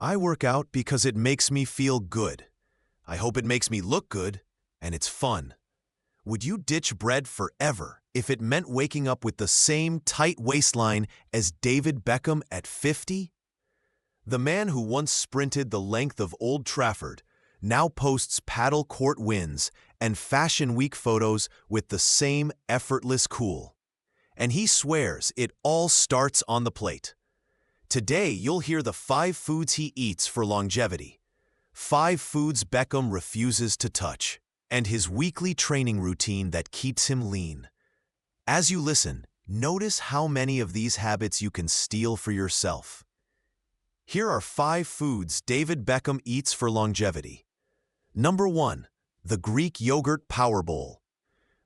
I work out because it makes me feel good. I hope it makes me look good, and it's fun. Would you ditch bread forever if it meant waking up with the same tight waistline as David Beckham at 50? The man who once sprinted the length of Old Trafford now posts paddle court wins and Fashion Week photos with the same effortless cool. And he swears it all starts on the plate. Today, you'll hear the 5 foods he eats for longevity, 5 foods Beckham refuses to touch, and his weekly training routine that keeps him lean. As you listen, notice how many of these habits you can steal for yourself. Here are 5 foods David Beckham eats for longevity. Number 1. The Greek Yogurt Power Bowl.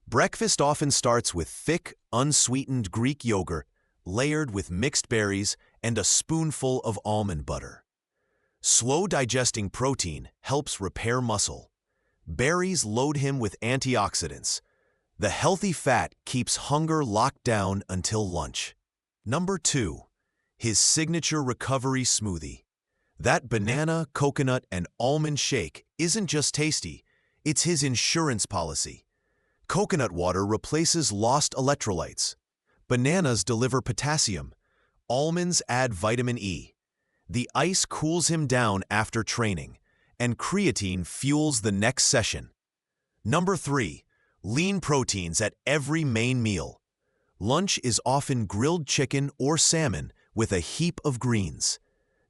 Breakfast often starts with thick, unsweetened Greek yogurt, layered with mixed berries and a spoonful of almond butter. Slow-digesting protein helps repair muscle. Berries load him with antioxidants. The healthy fat keeps hunger locked down until lunch. Number 2. His signature recovery smoothie. That banana, coconut, and almond shake isn't just tasty, it's his insurance policy. Coconut water replaces lost electrolytes. Bananas deliver potassium. Almonds add vitamin E. The ice cools him down after training, and creatine fuels the next session. Number 3. Lean proteins at every main meal. Lunch is often grilled chicken or salmon with a heap of greens.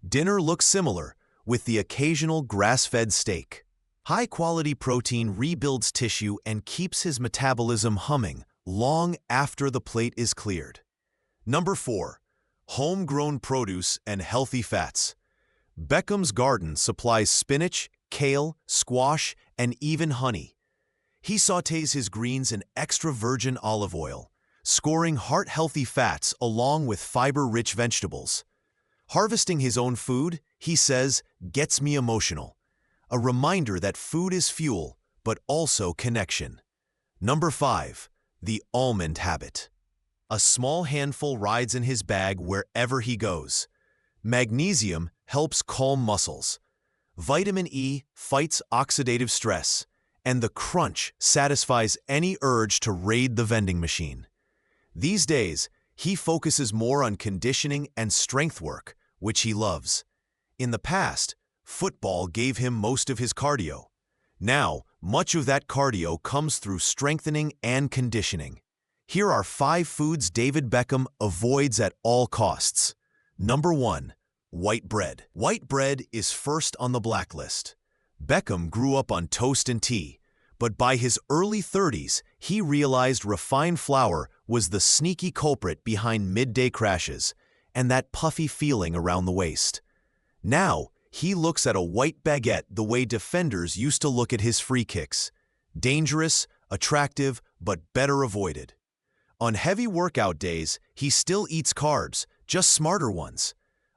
Dinner looks similar, with the occasional grass-fed steak. High-quality protein rebuilds tissue and keeps his metabolism humming long after the plate is cleared. Number 4. Homegrown produce and healthy fats. Beckham's garden supplies spinach, kale, squash, and even honey. He sautés his greens in extra virgin olive oil, scoring heart-healthy fats along with fiber-rich vegetables. Harvesting his own food, he says, gets me emotional. A reminder that food is fuel, but also connection. Number 5. The almond habit. A small handful rides in his bag wherever he goes. Magnesium helps calm muscles. Vitamin E fights oxidative stress, and the crunch satisfies any urge to raid the vending machine. These days, he focuses more on conditioning and strength work, which he loves. In the past, football gave him most of his cardio. Now, much of that cardio comes through strengthening and conditioning. Here are 5 foods David Beckham avoids at all costs. Number 1. White bread. White bread is first on the blacklist. Beckham grew up on toast and tea, but by his early 30s, he realized refined flour was the sneaky culprit behind midday crashes and that puffy feeling around the waist. Now, he looks at a white baguette the way defenders used to look at his free kicks. Dangerous, attractive, but better avoided. On heavy workout days, he still eats carbs, just smarter ones.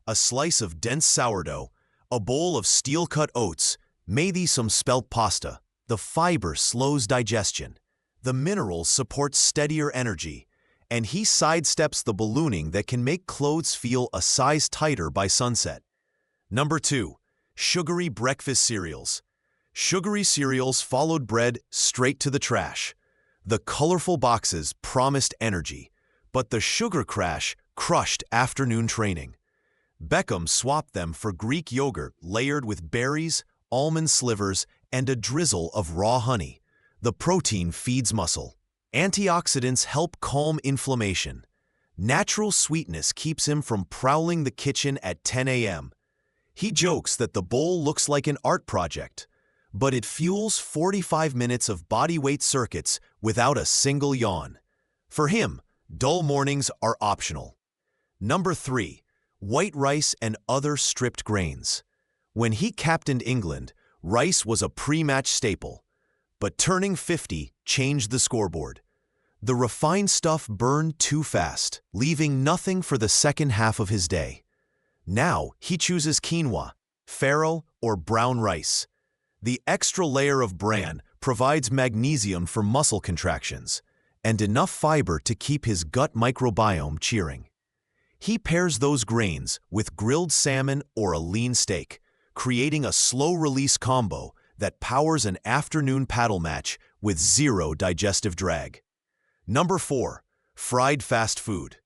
A slice of dense sourdough, a bowl of steel-cut oats, maybe some spelt pasta. The fiber slows digestion. The minerals support steadier energy. And he sidesteps the ballooning that can make clothes feel a size tighter by sunset. Number 2. Sugary breakfast cereals. Sugary cereals followed bread straight to the trash. The colorful boxes promised energy, but the sugar crash crushed afternoon training. Beckham swapped them for Greek yogurt layered with berries, almond slivers, and a drizzle of raw honey. The protein feeds muscle. Antioxidants help calm inflammation. Natural sweetness keeps him from prowling the kitchen at 10 a.m. He jokes that the bowl looks like an art project, but it fuels 45 minutes of bodyweight circuits without a single yawn. For him, dull mornings are optional. Number 3. White rice and other stripped grains. When he captained England, rice was a pre-match staple. But turning 50 changed the scoreboard. The refined stuff burned too fast, leaving nothing for the second half of his day. Now he chooses quinoa, farro, or brown rice. The extra layer of bran provides magnesium for muscle contractions and enough fiber to keep his gut microbiome cheering. He pairs those grains with grilled salmon or a lean steak, creating a slow-release combo that powers an afternoon paddle match with zero digestive drag. Number 4. Fried fast food.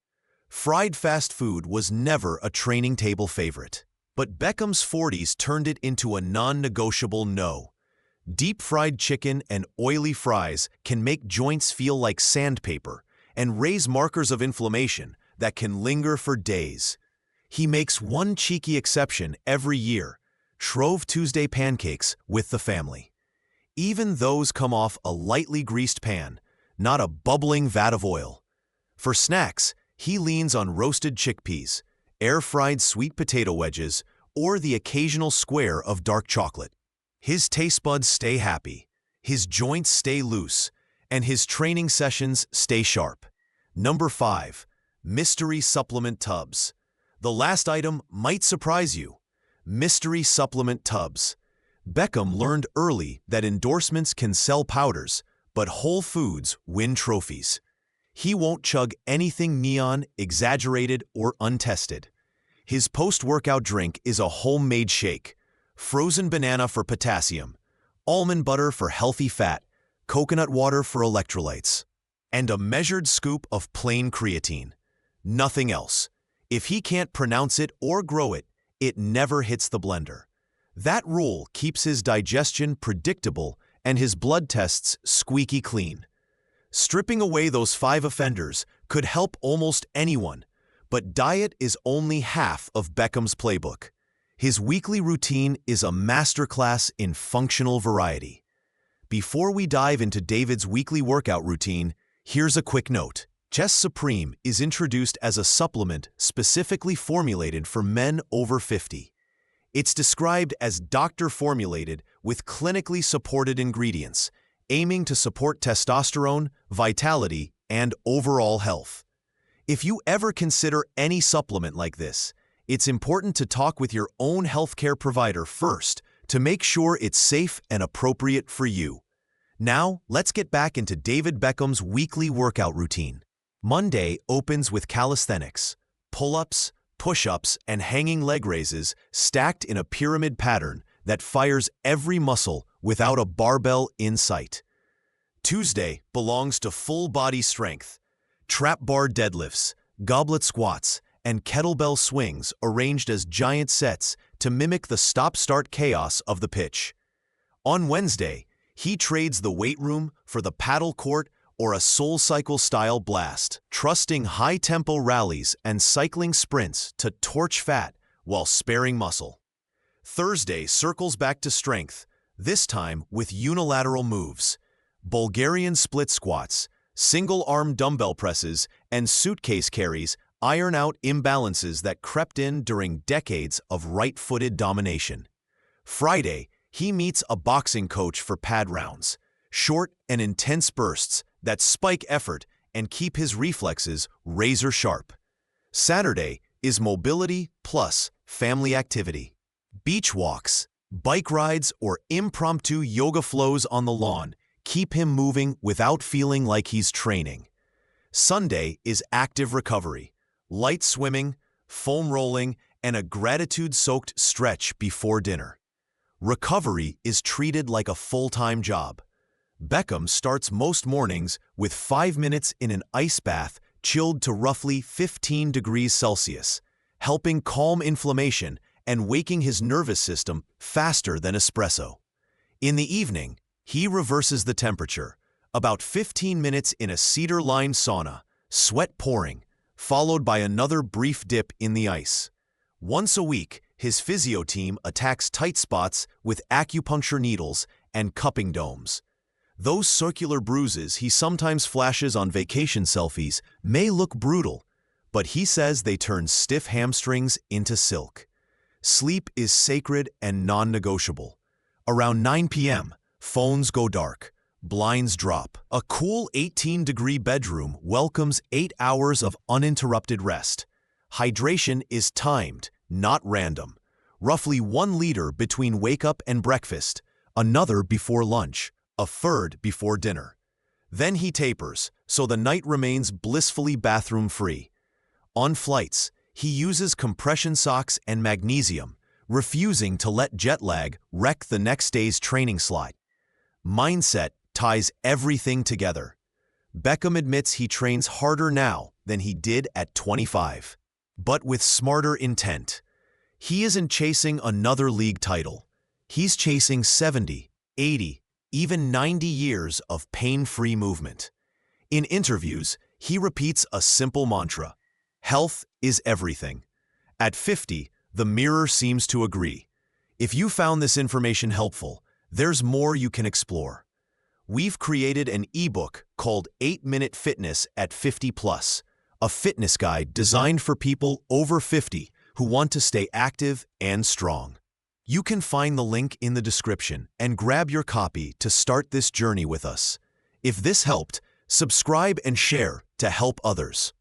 Fried fast food was never a training table favorite, but Beckham's 40s turned it into a non-negotiable no. Deep-fried chicken and oily fries can make joints feel like sandpaper and raise markers of inflammation that can linger for days. He makes one cheeky exception every year: Shrove Tuesday pancakes with the family. Even those come off a lightly greased pan, not a bubbling vat of oil. For snacks, he leans on roasted chickpeas, air-fried sweet potato wedges, or the occasional square of dark chocolate. His taste buds stay happy, his joints stay loose, and his training sessions stay sharp. Number 5. Mystery supplement tubs. The last item might surprise you. Mystery supplement tubs. Beckham learned early that endorsements can sell powders, but whole foods win trophies. He won't chug anything neon, exaggerated, or untested. His post-workout drink is a homemade shake: frozen banana for potassium, almond butter for healthy fat, coconut water for electrolytes, and a measured scoop of plain creatine. Nothing else. If he can't pronounce it or grow it, it never hits the blender. That rule keeps his digestion predictable and his blood tests squeaky clean. Stripping away those 5 offenders could help almost anyone, but diet is only half of Beckham's playbook. His weekly routine is a masterclass in functional variety. Before we dive into David's weekly workout routine, here's a quick note. Chest Supreme is introduced as a supplement specifically formulated for men over 50. It's described as doctor-formulated with clinically supported ingredients, aiming to support testosterone, vitality, and overall health. If you ever consider any supplement like this, it's important to talk with your own healthcare provider first to make sure it's safe and appropriate for you. Now, let's get back into David Beckham's weekly workout routine. Monday opens with calisthenics: pull-ups, push-ups, and hanging leg raises stacked in a pyramid pattern that fires every muscle without a barbell in sight. Tuesday belongs to full-body strength: trap bar deadlifts, goblet squats, and kettlebell swings arranged as giant sets to mimic the stop-start chaos of the pitch. On Wednesday, he trades the weight room for the paddle court or a SoulCycle-style blast, trusting high-tempo rallies and cycling sprints to torch fat while sparing muscle. Thursday circles back to strength, this time with unilateral moves: Bulgarian split squats, single-arm dumbbell presses, and suitcase carries iron out imbalances that crept in during decades of right-footed domination. Friday, he meets a boxing coach for pad rounds: short and intense bursts that spike effort and keep his reflexes razor sharp. Saturday is mobility plus family activity: beach walks, bike rides, or impromptu yoga flows on the lawn keep him moving without feeling like he's training. Sunday is active recovery: light swimming, foam rolling, and a gratitude-soaked stretch before dinner. Recovery is treated like a full-time job. Beckham starts most mornings with 5 minutes in an ice bath chilled to roughly 15 degrees Celsius, helping calm inflammation and waking his nervous system faster than espresso. In the evening, he reverses the temperature, about 15 minutes in a cedar-lined sauna, sweat pouring, followed by another brief dip in the ice. Once a week, his physio team attacks tight spots with acupuncture needles and cupping domes. Those circular bruises he sometimes flashes on vacation selfies may look brutal, but he says they turn stiff hamstrings into silk. Sleep is sacred and non-negotiable. Around 9 p.m., phones go dark, blinds drop. A cool 18-degree bedroom welcomes 8 hours of uninterrupted rest. Hydration is timed, not random. Roughly 1 liter between wake-up and breakfast, another before lunch, a third before dinner. Then he tapers, so the night remains blissfully bathroom-free. On flights, He uses compression socks and magnesium, refusing to let jet lag wreck the next day's training slot. Mindset ties everything together. Beckham admits he trains harder now than he did at 25, but with smarter intent. He isn't chasing another league title. He's chasing 70, 80, even 90 years of pain-free movement. In interviews, he repeats a simple mantra: health is everything. At 50, the mirror seems to agree. If you found this information helpful, there's more you can explore. We've created an ebook called 8-Minute Fitness at 50 Plus, a fitness guide designed for people over 50 who want to stay active and strong. You can find the link in the description and grab your copy to start this journey with us. If this helped, subscribe and share to help others.